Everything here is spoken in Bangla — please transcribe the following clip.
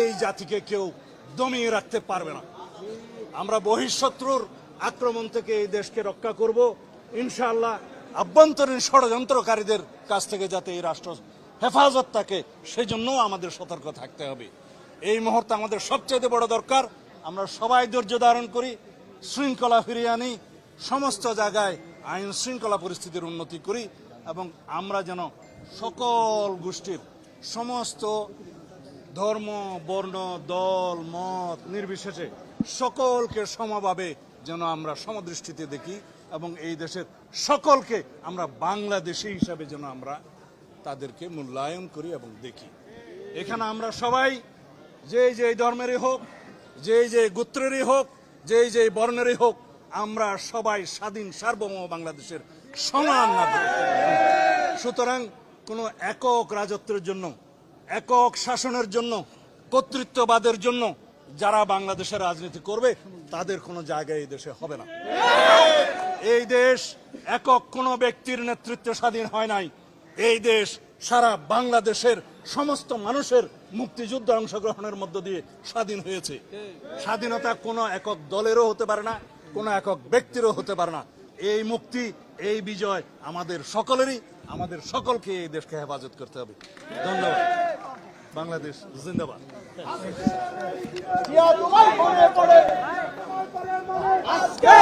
এই জাতিকে কেউ দমিয়ে রাখতে পারবে না। আমরা বহিঃশত্রুর আক্রমণ থেকে এই দেশকে রক্ষা করব ইনশাআল্লাহ। আভ্যন্তরীণ ষড়যন্ত্রকারীদের কাছ থেকে যাতে এই রাষ্ট্র হেফাজত থাকে সেই জন্য আমাদের সতর্ক থাকতে হবে। এই মুহূর্তে আমাদের সবচেয়ে বড় দরকার আমরা সবাই ধৈর্য ধারণ করি, শৃঙ্খলা ফিরিয়ে আনি, সমস্ত জায়গায় আইন শৃঙ্খলা পরিস্থিতির উন্নতি করি এবং আমরা যেন সকল গোষ্ঠীর সমস্ত ধর্ম বর্ণ দল মত নির্বিশেষে সকলকে সমভাবে যেন আমরা সমদৃষ্টিতে দেখি এবং এই দেশের সকলকে আমরা বাংলাদেশী হিসাবে যেন আমরা তাদেরকে মূল্যায়ন করি এবং দেখি। এখানে আমরা সবাই যে ধর্মেরই হোক, যে গোত্রেরই হোক, যে বর্ণেরই হোক, আমরা সবাই স্বাধীন সার্বভৌম বাংলাদেশের সমান নাগরিক। সুতরাং কোনো একক রাজত্বের জন্য, একক শাসনের জন্য, কর্তৃত্ববাদের জন্য যারা বাংলাদেশের রাজনীতি করবে তাদের কোনো জায়গা এই দেশে হবে না। এই দেশ একক কোনো ব্যক্তির নেতৃত্বে স্বাধীন হয় নাই। এই দেশ সারা বাংলাদেশের সমস্ত মানুষের মুক্তিযুদ্ধে অংশগ্রহণের মধ্য দিয়ে স্বাধীন হয়েছে। স্বাধীনতা কোনো একক দলেরও হতে পারে না, কোনো একক ব্যক্তিরও হতে পারে না। এই মুক্তি, এই বিজয় আমাদের সকলেরই, আমাদের সকলকে এই দেশকে হেফাজত করতে হবে। ধন্যবাদ। বাংলাদেশ জিন্দাবাদ। জিয়া তোমায় মনে পড়ে আজকে